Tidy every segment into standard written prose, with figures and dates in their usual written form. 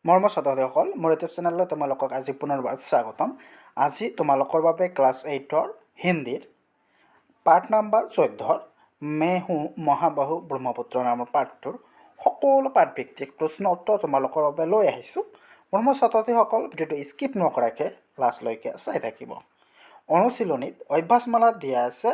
মৰমৰ ছাত্ৰ-ছাত্ৰীসকল, মোৰ ইউটিউব চেনেললৈ তোমালোকক আজি পুনৰবাৰ স্বাগতম। আজি তোমালোকৰ বাবে ক্লাছ 8ৰ হিন্দীৰ পাঠ নম্বৰ 14 मैं हूँ মহাবাহু ব্ৰহ্মপুত্ৰ নামৰ পাঠটোৰ সকলো পাঠভিত্তিক প্ৰশ্ন উত্তৰ তোমালোকৰ বাবে লৈ আহিছোঁ। মৰমৰ ছাত্ৰ-ছাত্ৰীসকল, ভিডিঅ'টো স্কিপ নকৰাকৈ লাষ্টলৈকে চাই থাকিব। অনুশীলনীত অভ্যাসমালাত দিয়া আছে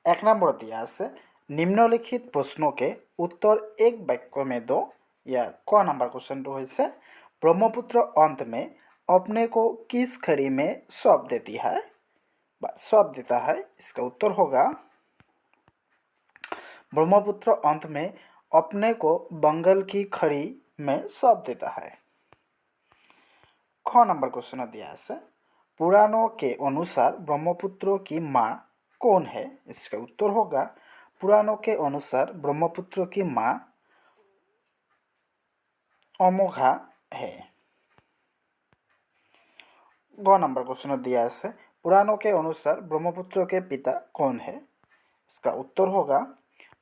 1 নম্বৰত দিয়া আছে निम्नलिखित प्रश्नों के उत्तर एक वाक्य में दो। या क नंबर क्वेश्चन तो है ब्रह्मपुत्र अंत में अपने को किस खड़ी में सौंप देती है, सौंप देता है। इसका उत्तर होगा ब्रह्मपुत्र अंत में अपने को बंगाल की खड़ी में सौंप देता है। ख नंबर क्वेश्चन दिया है पुराणों के अनुसार ब्रह्मपुत्र की माँ कौन है। इसका उत्तर होगा पुराणों के अनुसार ब्रह्मपुत्र की माँ अमोघा है। ग नंबर क्वेश्चन दिया है पुराणों के अनुसार ब्रह्मपुत्र के पिता कौन है। इसका उत्तर होगा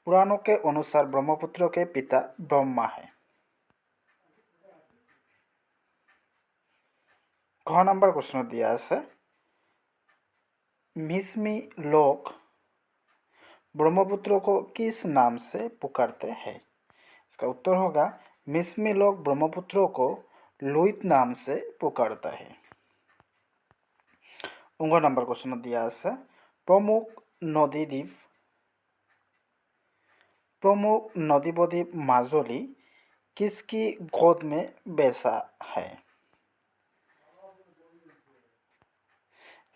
पुराणों के अनुसार ब्रह्मपुत्र के पिता ब्रह्मा है। घ नंबर क्वेश्चन दिया है मिसमी लोग ब्रह्मपुत्र को किस नाम से पुकारते हैं। इसका उत्तर होगा मिसमी लोग ब्रह्मपुत्र को लुइत नाम से पुकारता है। उंग नंबर क्वेश्चन दिया है प्रमुख नदी बद्वीप माजुली किसकी गोद में बसा है।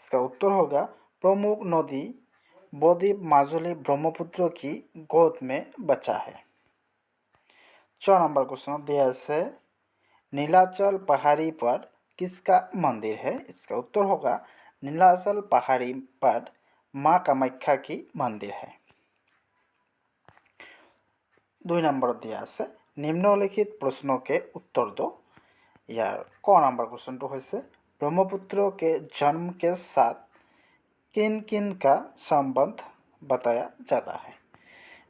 इसका उत्तर होगा प्रमुख नदी बद्वीप माजुली ब्रह्मपुत्र की गोद में बचा है। 4 नंबर क्वेश्चन दिया है नीलाचल पहाड़ी पर किसका मंदिर है। इसका उत्तर होगा नीलाचल पहाड़ी पर माँ कामाख्या की मंदिर है। 2 नंबर दिया है निम्नलिखित प्रश्नों के उत्तर दो। यार क नंबर क्वेश्चन तो है ब्रह्मपुत्र के जन्म के साथ किन किन का संबंध बताया जाता है।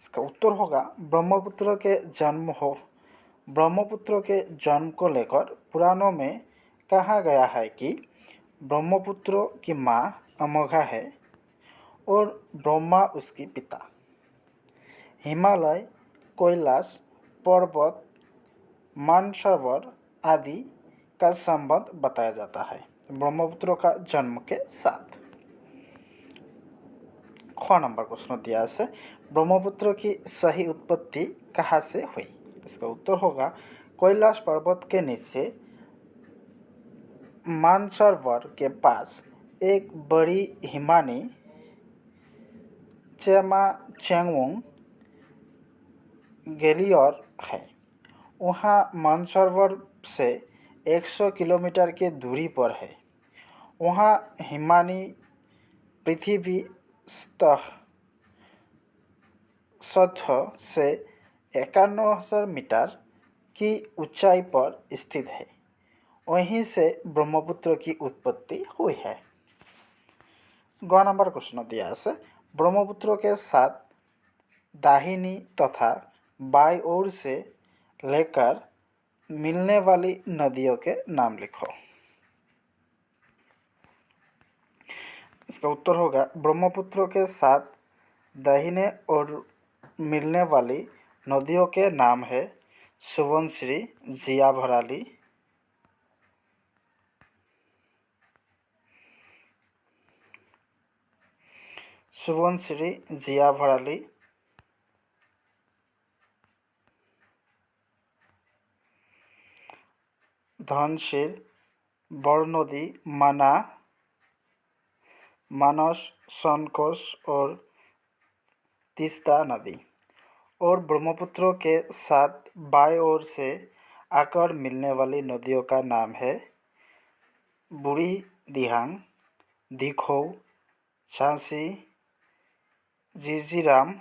इसका उत्तर होगा ब्रह्मपुत्र के जन्म को लेकर पुराणों में कहा गया है कि ब्रह्मपुत्र की माँ अमोघा है और ब्रह्मा उसकी पिता। हिमालय, कैलाश पर्वत, मानसरोवर आदि का संबंध बताया जाता है ब्रह्मपुत्र का जन्म के साथ। ख नंबर क्वेश्चन दिया है ब्रह्मपुत्र की सही उत्पत्ति कहाँ से हुई। इसका उत्तर होगा कैलाश पर्वत के नीचे मानसरोवर के पास एक बड़ी हिमानी चेमा चेंगवुंग ग्लेशियर है। वहाँ मानसरोवर से 100 किलोमीटर की दूरी पर है। वहाँ हिमानी पृथ्वी सतह से 51,000 मीटर की ऊंचाई पर स्थित है। वहीं से ब्रह्मपुत्र की उत्पत्ति हुई है। ग नंबर क्वेश्चन दिया है ब्रह्मपुत्र के साथ दाहिनी तथा बाई ओर से लेकर मिलने वाली नदियों के नाम लिखो। इसका उत्तर होगा ब्रह्मपुत्र के साथ दाहिने ओर मिलने वाली नदियों के नाम है सुबनसिरी, जिया भराली, धनसिर, बरनदी, मना, मानस, संकोश और तीस्ता नदी। और ब्रह्मपुत्र के साथ बाएं ओर से आकर मिलने वाली नदियों का नाम है बूढ़ी दिहांग, दिखो, झांसी, जीजीराम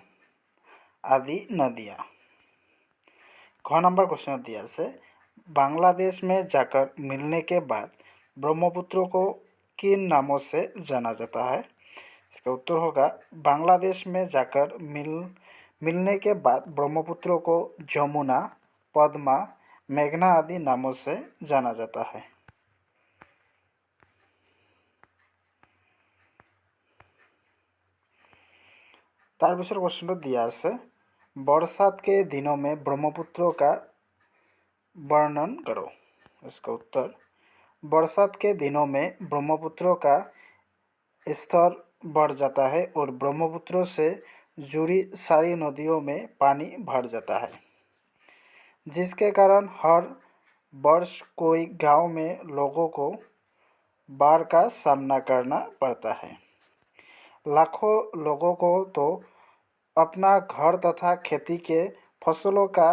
आदि नदियाँ। ख नंबर क्वेश्चन दिया है बांग्लादेश में जाकर मिलने के बाद ब्रह्मपुत्र को किन नामों से जाना जाता है। इसका उत्तर होगा बांग्लादेश में जाकर मिलने के बाद ब्रह्मपुत्र को जमुना, पद्मा, मेघना आदि नामों से जाना जाता है। तार पिछर क्वेश्चन दिया আছে बरसात के दिनों में ब्रह्मपुत्र का वर्णन करो। इसका उत्तर बरसात के दिनों में ब्रह्मपुत्र का स्तर बढ़ जाता है और ब्रह्मपुत्र से जुड़ी सारी नदियों में पानी भर जाता है, जिसके कारण हर वर्ष कोई गांव में लोगों को बाढ़ का सामना करना पड़ता है। लाखों लोगों को तो अपना घर तथा खेती के फसलों का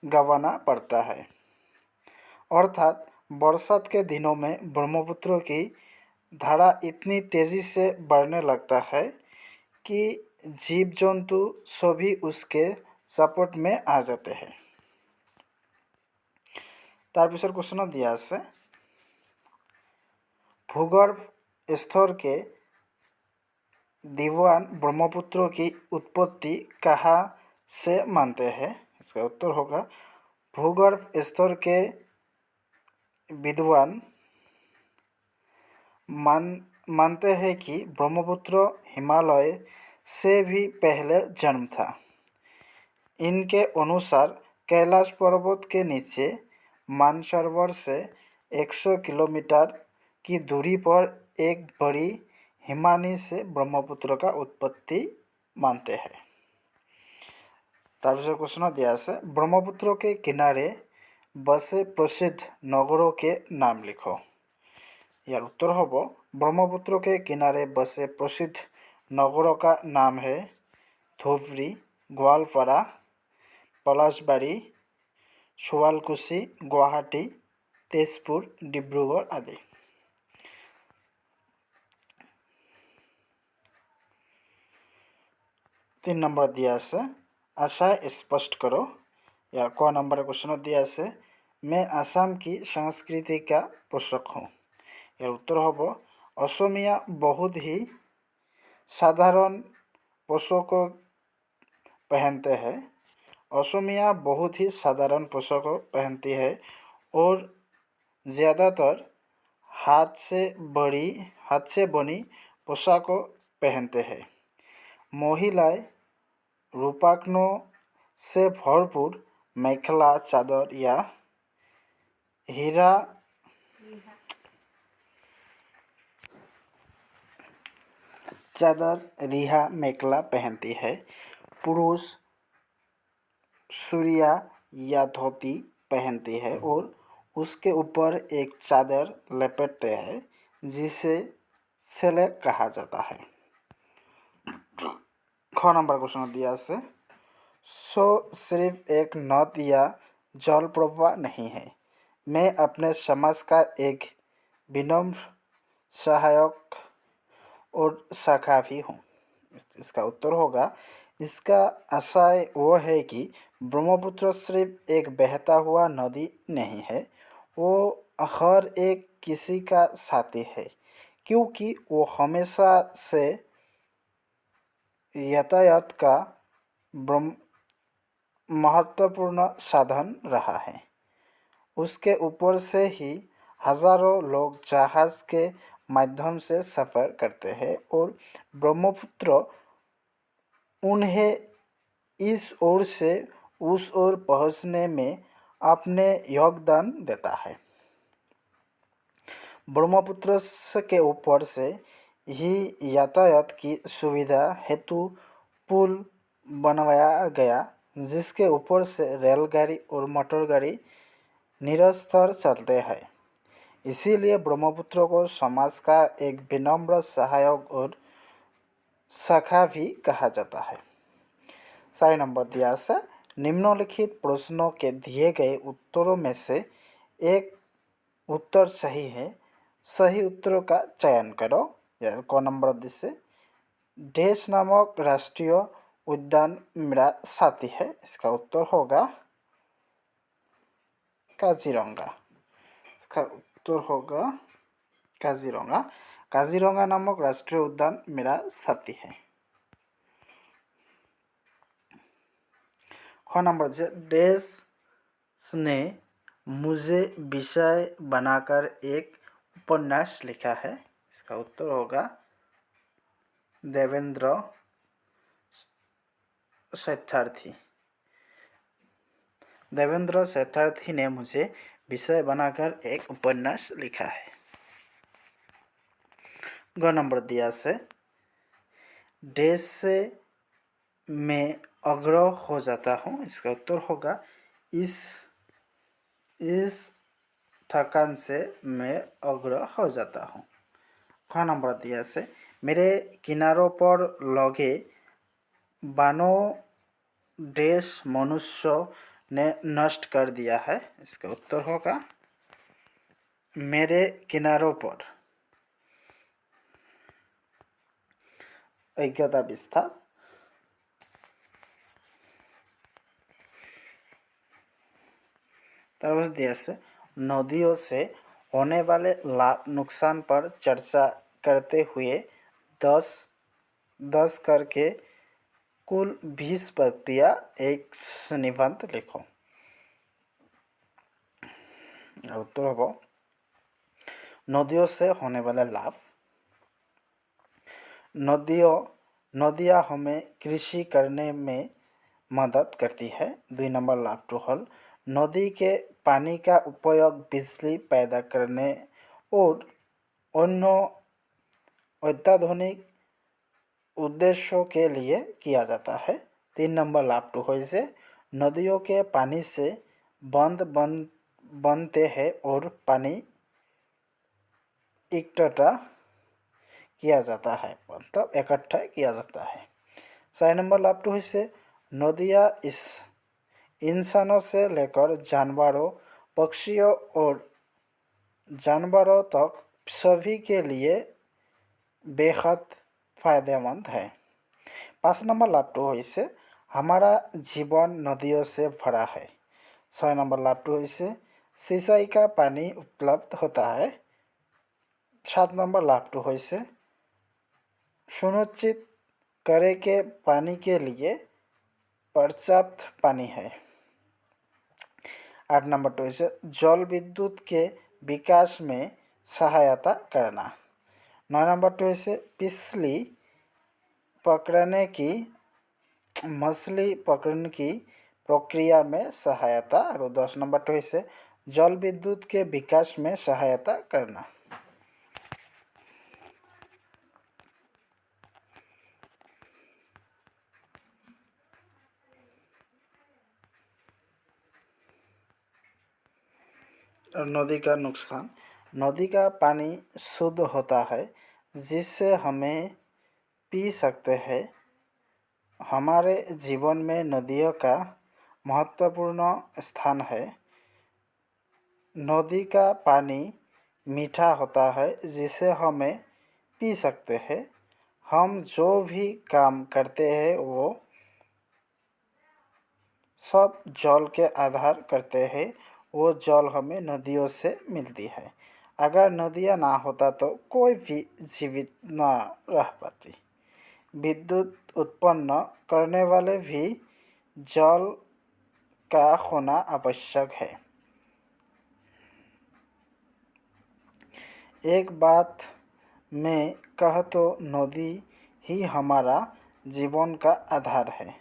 गंवाना पड़ता है। अर्थात बरसात के दिनों में ब्रह्मपुत्र की धारा इतनी तेज़ी से बढ़ने लगता है कि जीव जंतु सभी उसके चपेट में आ जाते हैं। तार पिछर क्वेश्चन दिया আছে भूगर्भ स्तर के दीवान ब्रह्मपुत्र की उत्पत्ति कहाँ से मानते हैं। इसका उत्तर होगा भूगर्भ स्तर के विद्वान मानते हैं कि ब्रह्मपुत्र हिमालय से भी पहले जन्म था। इनके अनुसार कैलाश पर्वत के नीचे मानसरोवर से 100 किलोमीटर की दूरी पर एक बड़ी हिमानी से ब्रह्मपुत्र का उत्पत्ति मानते हैं। तारपिछर क्वेश्चन दिया আছে ब्रह्मपुत्र के किनारे बसे प्रसिद्ध नगरों के नाम लिखो। यार उत्तर होब ब्रह्मपुत्र के किनारे बसे प्रसिद्ध नगरों का नाम है धुबरी, गोवालपाड़ा, पलाशबाड़ी, शुवालकुची, गुवाहाटी, तेजपुर, डिब्रूगढ़ आदि। 3 नंबर दिया আছে आशय स्पष्ट करो। या क नंबर क्वेश्चन दिया আছে मैं आसाम की संस्कृति का पोषक हूँ। यार उत्तर होब असमिया बहुत ही साधारण पोशाक पहनते हैं। असमिया बहुत ही साधारण पोशाक पहनती है और ज़्यादातर हाथ से बनी पोशाक पहनते हैं। महिलाएं रूपाग्नों से भरपूर मेखला चादर या हीरा चादर रिहा मेखला पहनती है। पुरुष सूर्या या धोती पहनती है और उसके ऊपर एक चादर लपेटते हैं जिसे सेले कहा जाता है। ख नंबर क्वेश्चन दिया से सो सिर्फ एक नद या जल प्रवाह नहीं है, मैं अपने समाज का एक विनम्र सहायक और शाखा भी हूँ। इसका उत्तर होगा इसका आशय वो है कि ब्रह्मपुत्र सिर्फ एक बहता हुआ नदी नहीं है, वो हर एक किसी का साथी है, क्योंकि वो हमेशा से यातायात का महत्वपूर्ण साधन रहा है। उसके ऊपर से ही हजारों लोग जहाज़ के माध्यम से सफ़र करते हैं और ब्रह्मपुत्र उन्हें इस ओर से उस ओर पहुंचने में अपने योगदान देता है। ब्रह्मपुत्र के ऊपर से ही यातायात की सुविधा हेतु पुल बनवाया गया, जिसके ऊपर से रेलगाड़ी और मोटर गाड़ी निरंतर चलते हैं। इसीलिए ब्रह्मपुत्र को समाज का एक विनम्र सहायक और शाखा भी कहा जाता है। 4 नंबर दिया से निम्नलिखित प्रश्नों के दिए गए उत्तरों में से एक उत्तर सही है, सही उत्तरों का चयन करो। क नंबर दिसे देश नामक राष्ट्रीय उद्यान मेरा साथी है। इसका उत्तर होगा काजीरंगा। इसका उत्तर होगा काजीरंगा। काजीरंगा नामक राष्ट्रीय उद्यान मेरा साथी है। ख नंबर से डैश ने मुझे विषय बनाकर एक उपन्यास लिखा है। इसका उत्तर होगा देवेंद्र सत्यार्थी। देवेंद्र सत्यार्थी ने मुझे विषय बनाकर एक उपन्यास लिखा है। ग नंबर दिया से डैश से मैं अग्रह हो जाता हूँ। इसका उत्तर होगा इस थकान से मैं अग्रह हो जाता हूँ। ख नंबर दिया से मेरे किनारों पर लगे बानों डैश मनुष्य ने नष्ट कर दिया है। इसका उत्तर होगा मेरे किनारों पर अज्ञता विस्तार। तरह दिया से नदियों से होने वाले लाभ नुकसान पर चर्चा करते हुए 10 करके कुल 20 पंक्तियाँ एक निबंध लिखो। उत्तर होगा नदियों से होने वाले लाभ। नदियाँ हमें कृषि करने में मदद करती है। 2 नंबर लाभ टू हल नदी के पानी का उपयोग बिजली पैदा करने और अन्य अत्याधुनिक उद्देश्यों के लिए किया जाता है। 3 नंबर लाभ टू हो से नदियों के पानी से बनते हैं और पानी इकट्ठा किया जाता है, मतलब इकट्ठा किया जाता है। 4 नंबर लाभ टू से नदियाँ इंसानों से लेकर जानवरों, पक्षियों और जानवरों तक सभी के लिए बेहद फायदेमंद है। 5 नंबर लाभ टू से हमारा जीवन नदियों से भरा है। 6 नंबर लाभ टू से सिंचाई का पानी उपलब्ध होता है। 7 नंबर लाभ टू से सुनिश्चित करें कि पानी के लिए पर्याप्त पानी है। 8 नंबर टू से जल विद्युत के विकास में सहायता करना। 9 नंबर टू से मछली पकड़ने की प्रक्रिया में सहायता। और 10 नंबर टू से जल विद्युत के विकास में सहायता करना। और नदी का नुकसान। नदी का पानी शुद्ध होता है जिससे हमें पी सकते हैं। हमारे जीवन में नदियों का महत्वपूर्ण स्थान है। नदी का पानी मीठा होता है जिसे हमें पी सकते हैं। हम जो भी काम करते हैं वो सब जल के आधार करते हैं। वो जल हमें नदियों से मिलती है। अगर नदियाँ ना होता तो कोई भी जीवित ना रह पाती। विद्युत उत्पन्न करने वाले भी जल का होना आवश्यक है। एक बात में कह तो नदी ही हमारा जीवन का आधार है।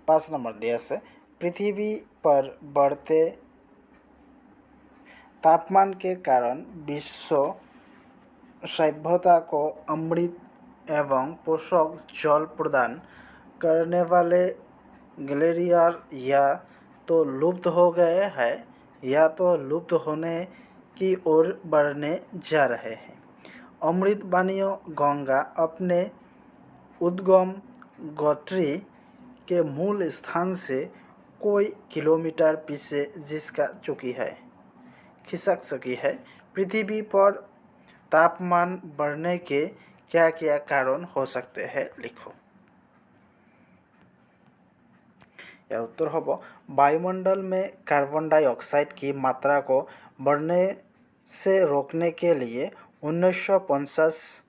5 नंबर दिया से पृथ्वी पर बढ़ते तापमान के कारण विश्व सभ्यता को अमृत एवं पोषक जल प्रदान करने वाले ग्लेशियर या तो लुप्त हो गए हैं या तो लुप्त होने की ओर बढ़ने जा रहे हैं। अमृत वानियों गंगा अपने उद्गम गौत्री के मूल स्थान से कोई किलोमीटर पीछे खिसक चुकी है। पृथ्वी पर तापमान बढ़ने के क्या क्या कारण हो सकते हैं लिखो। या उत्तर होगा वायुमंडल में कार्बन डाइऑक्साइड की मात्रा को बढ़ने से रोकने के लिए 1950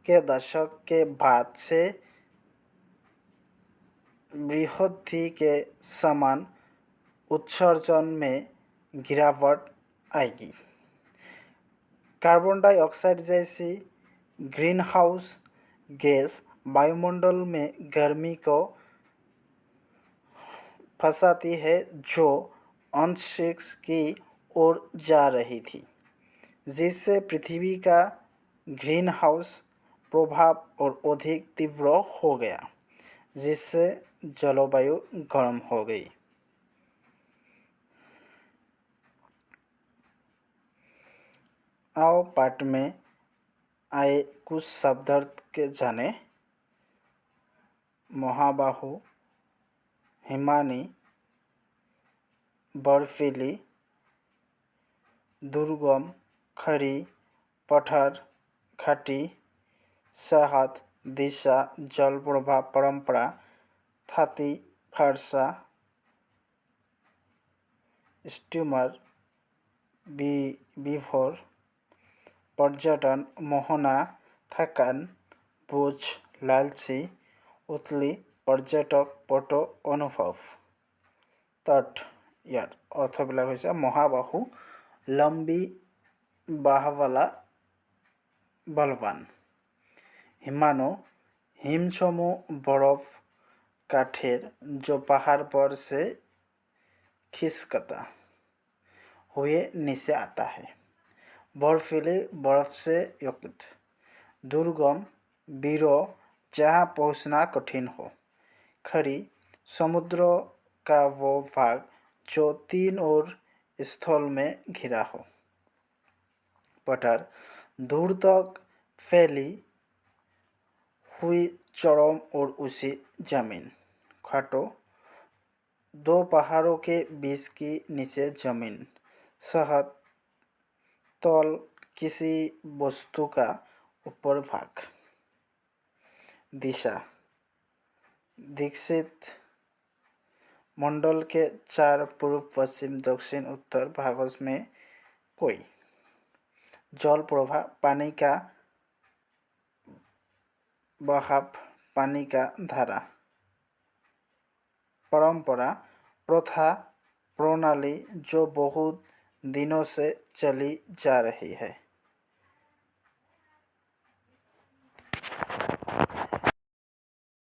के दशक के बाद से बृहद्धि के समान उत्सर्जन में गिरावट आएगी। कार्बन डाइऑक्साइड जैसी ग्रीन हाउस गैस वायुमंडल में गर्मी को फंसाती है, जो अंतरिक्ष की ओर जा रही थी, जिससे पृथ्वी का ग्रीन हाउस प्रभाव और अधिक तीव्र हो गया, जिससे जलवायु गर्म हो गई। आओ पाठ में आए कुछ शब्दार्थ के जाने। महाबाहु, हिमानी, बर्फीली, दुर्गम, खड़ी, पठार, घाटी, साहत, दिशा, जलप्रभा, परंपरा, थाती, फारसा, स्टीमर, विभोर, पर्यटन, मोहना, थकान, बोझ, लालची, उतली, पर्यटक, पटो, अनुभव। तट यार अर्थবিলাক হৈছে মহাবাহু, लंबी बाह वाला बलवान। हिमानो, हिमसमूह बर्फ का ढेर जो पहाड़ पर से खिसकता हुए नीचे आता है। बर्फीली, बर्फ से युक्त। दुर्गम, बीरो, जहाँ पहुँचना कठिन हो। खड़ी, समुद्र का वो भाग जो तीन ओर स्थल में घिरा हो। पठार, दूर तक फैली हुई चरम और ऊंची जमीन। घाटो, दो पहाड़ों के बीच की नीचे जमीन। सहत, तल किसी वस्तु का ऊपर भाग। दिशा, दीक्षित मंडल के 4 पूर्व, पश्चिम, दक्षिण, उत्तर भागों में कोई। जल प्रवाह, पानी का बहाव, पानी का धारा। परंपरा, प्रथा, प्रणाली जो बहुत दिनों से चली जा रही है।